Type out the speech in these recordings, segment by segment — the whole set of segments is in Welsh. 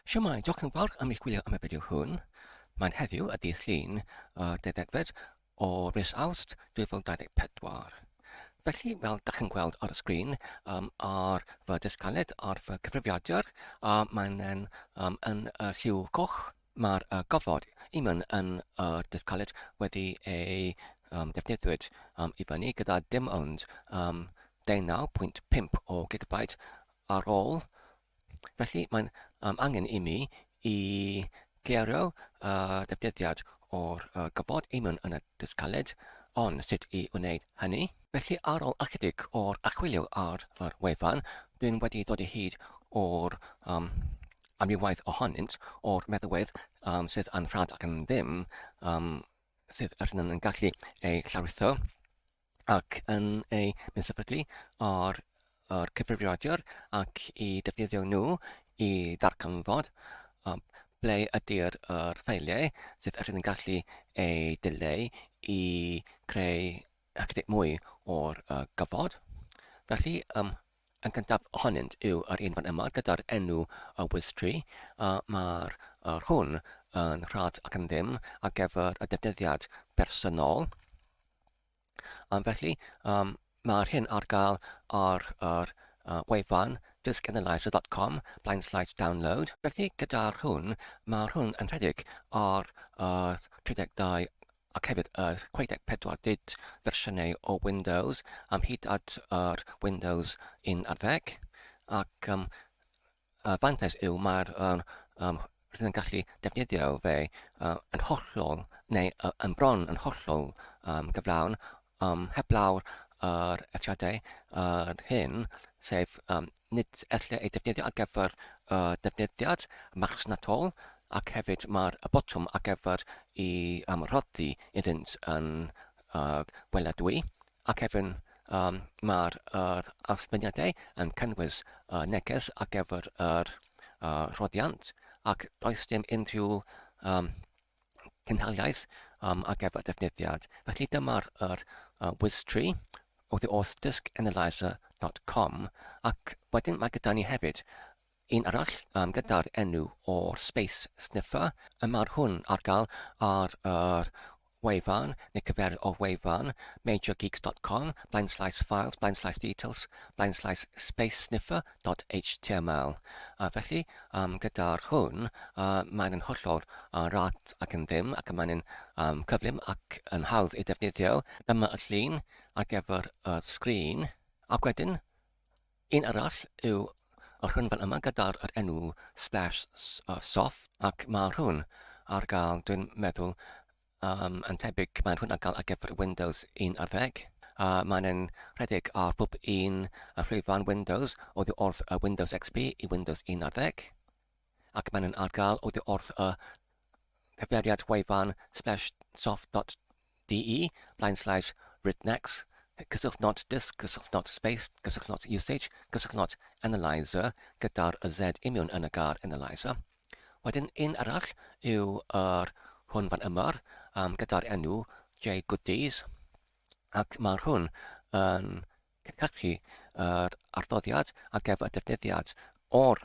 Siwmai, diolch yn fawr am eich gwylio am y fideo hwn. Mae'n heddiw y dydd Llun, 12 o mis Awst 2024. Felly, fel ydych chi'n gweld ar y sgrin, ar fy dysgaled, ar fy cyfrifiadur, mae'n yn lliw coch. Mae'r gofod imyn yn dysgaled wedi ei defnyddiwyd i fyny gyda dim ond 19.5 o gigabyte ar ôl. Felly mae'n angen i mi i gleirio defnyddiad o'r gofod imyn yn y dysgaled, ond sut i wneud hynny. Felly ar ôl ychydig o'r achwilio ar yr wefan, dwi'n wedi dod o hyd o'r amrywaith ohonynt o'r meddalwedd sydd yn rhad ac yn ddim, sydd yn gallu ei llawrithio ac yn ei mysefydlu ar cyfrifiadur ac i defnyddio nhw i ddarcanfod ble ydy'r ffeiliau sydd yn gallu ei dileu i creu ychydig mwy o'r gofod. Felly, yn gyntaf ohonynt yw yr un fan yma gyda'r enw y WizTree. Mae'r hwn yn rhad ac yn ddim ar gyfer y defnyddiad personol. Felly, mae'r hyn ar gael ar wefan ddisgofod.com/download. Felly, gyda'r hwn, mae'r hwn yn rhedeg ar 32 ac hefyd 64 fersiynau o Windows hyd at Windows 11. Ac fantais yw mae'r rydyn yn gallu defnyddio fe yn hollol neu yn bron yn hollol gyflawn heblaw'r eithriadau hyn, sef nid ella ei defnyddio ar gyfer defnyddiad marchnatol, ac hefyd mae'r botwm ar gyfer i roddi iddynt yn weladwy, ac hefyd mae'r arbenigau yn cynnwys neges ar gyfer yr roddiant, ac does dim unrhyw cynhaliaeth ar gyfer defnyddiad. Felly dyma'r WizTree oddi wrth ddisgofod.com, ac wedyn mae gyda ni hefyd un arall gyda'r enw o'r Space Sniffer. Mae'r hwn ar gael ar wefan neu cyfer o wefan majorgeeks.com/files/details/spacesniffer.html. Felly, gyda'r hwn, mae'n hollol rad ac yn ddim, ac mae'n cyflym ac yn hawdd i defnyddio. Dyma y llun ar gyfer y sgrin. Ac wedyn, un arall yw yr hwn fan yma gyda'r enw Splash Soft, ac mae'r hwn ar gael, dwi'n meddwl, yn tebyg mae'n hwn ar gael ar gyfer Windows 11. Mae'n rhedeg ar bob un llwyfan Windows oddi wrth Windows XP i Windows 11. Ac mae'n ar gael oddi wrth cyfeiriad wefan splashsoft.de//ridnex, cysylltnod disk, cysylltnod space, cysylltnod usage, cysylltnod analyzer gyda'r Z imiwn yn y gar analyzer. Wedyn, un arall yw yr hwn fan yma gyda'r enw Goodies, ac mae'r hwn yn cynhyrchu yr arddoddiad ar gyfer defnyddiad o'r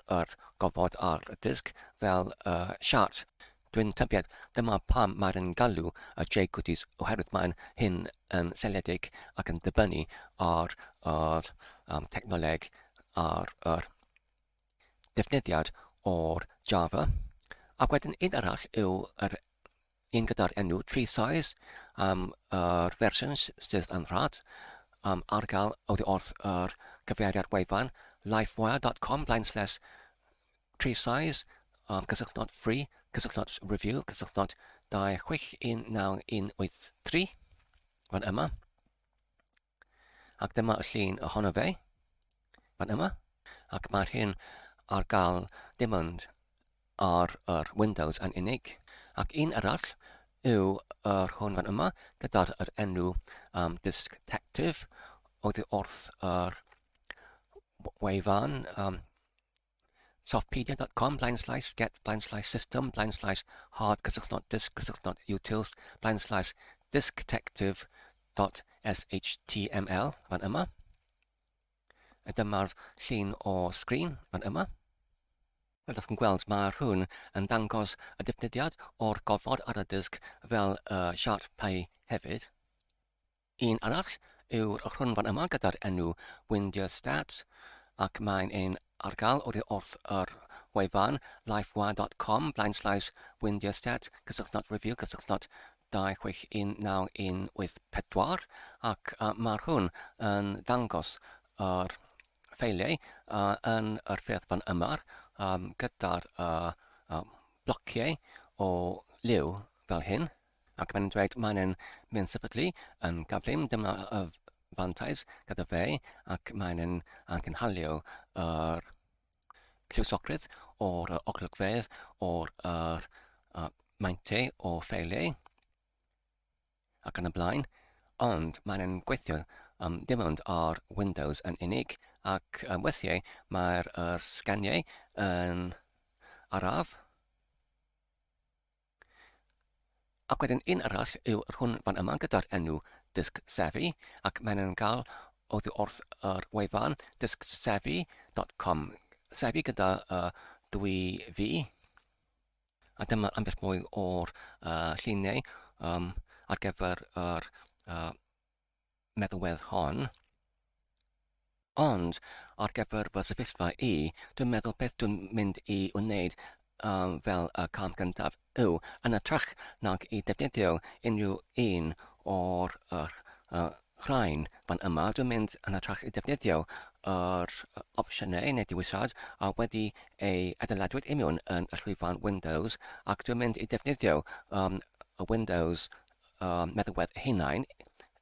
gofod ar y disg fel siart. Dwi'n tybied dyma pam mae'n galw Goodies, oherwydd mae'n hyn yn seledig ac yn dibynnu ar technoleg ar defnyddiad o'r Java. Ac wedyn un arall yw un gyda'r enw Tree Size, yr fersiwn sydd yn rhad ar gael oddi wrth yr cyfeiriad wefan livewire.com/treesize, cysylltnod free, cysylltnod review, cysylltnod 261913 fan yma. Ac dyma y llun ohono fe fan yma. Ac mae'r hyn ar gael dim ond ar Windows yn unig. Ac un arall yw hwn fan yma gyda'r enw Disk Detective oddi wrth wefan softpedia.com/get/system/hard cysylltnod disk cysylltnod utils/diskdetective.shtml fan yma. Dyma'r llun o sgrin fan yma. Fel ydych chi'n gweld, mae hwn yn dangos y defnyddiad o'r gofod ar y disg fel siart pay hefyd. Un arall yw'r rhwng fan yma gyda'r enw Window Stats ac mae'n ein ar gael wrth yr wefan lifewire.com/Window Stats cysylltnod review cysylltnod 261914 ac mae'r hwn yn dangos yr ffeiliau yn yr ffurf fan yma gyda'r blociau o liw fel hyn. Ac mae'n dweud mae'n mynd sefydlu yn gyflym, dyma y fantais gyda fe, ac mae'n cynhalio yr lliwsogrydd o'r oglygfedd o'r maintau o ffeiliau ac yn y blaen, ond mae'n gweithio dim ond ar Windows yn unig, ac weithiau mae'r sganiau yn araf. Ac wedyn un arall yw hwn fan yma gyda'r enw ddisgofod, ac mae'n cael oddi wrth yr wefan ddisgofod.com. Sefi gyda dwy fi, a dyma ambell mwy o'r lluniau ar gyfer yr meddalwedd hon. Ond ar gyfer fy sefyllfa dwi'n meddwl beth dwi'n mynd i wneud fel y cam gyntaf yw, yn ytrach nag i defnyddio unrhyw un o'r rhain fan yma, dwi'n mynd yn ytrach i defnyddio yr opsiynau neu diwysad wedi ei adeiladwyd i mewn yn y llwyfan Windows, ac dwi'n mynd i defnyddio y Windows meddalwedd hunain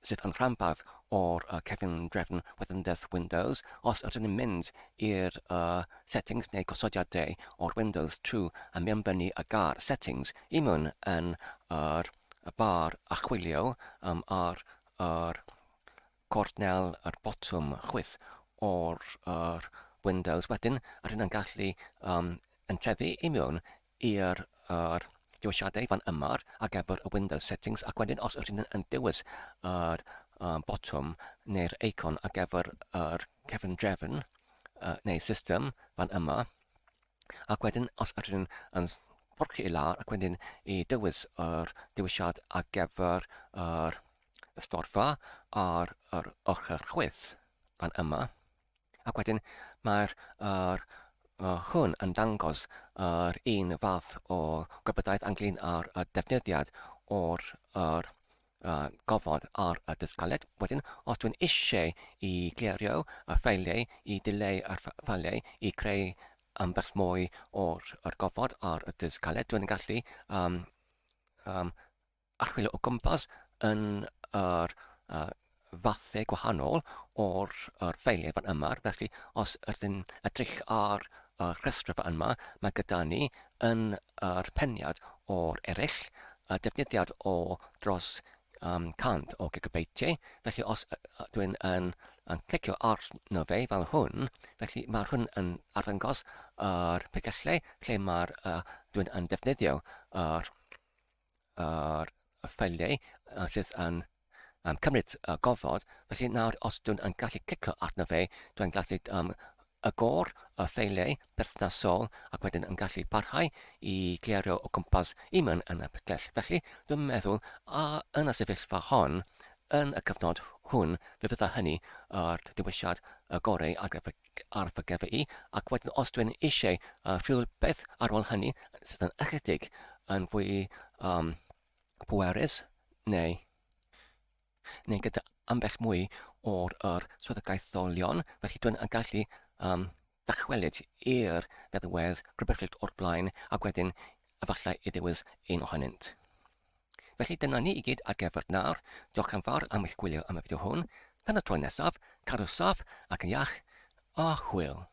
sydd yn rhanbarth o'r cefngrefn wedyndaeth Windows. Os ydyn ni'n mynd i'r settings neu gosodiadau o'r Windows trwy a mewnbynnu y gar settings i mewn yn yr bar achwilio ar cornel yr botwm chwith o'r Windows. Wedyn, ydyn ni'n gallu entreddu i mewn i'r diwysiadau fan yma ar gyfer y Windows settings, ac wedyn os ydyn ni'n dewis yr botwm neu'r eicon ar gyfer yr cefndrefn neu system fan yma, ac wedyn os ydyn ni'n porchu i lawr ac wedyn i dewis yr diwysiad ar gyfer yr storfa ar yr ochr chwith fan yma, ac wedyn mae'r hwn yn dangos yr un fath o gwybodaeth ynglyn â'r defnyddiad o'r gofod ar y dysgaled. Wedyn, os dwi'n eisiau i glirio y ffeiliau, i dileu y ffeiliau, i creu ambell mwy o'r gofod ar y dysgaled, dwi'n gallu archwilio o gwmpas yn yr fathau gwahanol o'r ffeiliau fan yma. Felly, os ydyn edrych ar y rhestr fan yma, mae gyda ni yn yr peniad o'r eraill, y defnyddiad o dros 100 o gigabytiau. Felly, os dwi'n yn clicio arno fe fel hwn, felly mae hwn yn arddangos yr pegyllau lle dwi'n yn defnyddio yr ffeiliau sydd yn cymryd gofod. Felly nawr, os dwi'n yn gallu clicio arno fe, dwi'n gallu agor y ffeiliau berthnasol ac wedyn yn gallu parhau i glirio o gwmpas i mewn yn y pegell. Felly, dwi'n meddwl yn y sefyllfa hon, yn y cyfnod hwn, fe fydda hynny yr diwysiad gorau ar fy gyfer i, ac wedyn os dwi'n eisiau rhywbeth ar ôl hynny sydd yn ychydig yn fwy pwerus neu gyda ambell mwy o'r swyddogaetholion, felly dwi'n yn gallu dychwelyd i'r meddalwedd rhywbeth o'r blaen, ac wedyn efallai i ddewis un ohonynt. Felly dyna ni i gyd ar gyfer nawr. Diolch yn fawr am eich gwylio am y fideo hwn. Tan y tro nesaf, cadw saff ac yn iach a hwyl.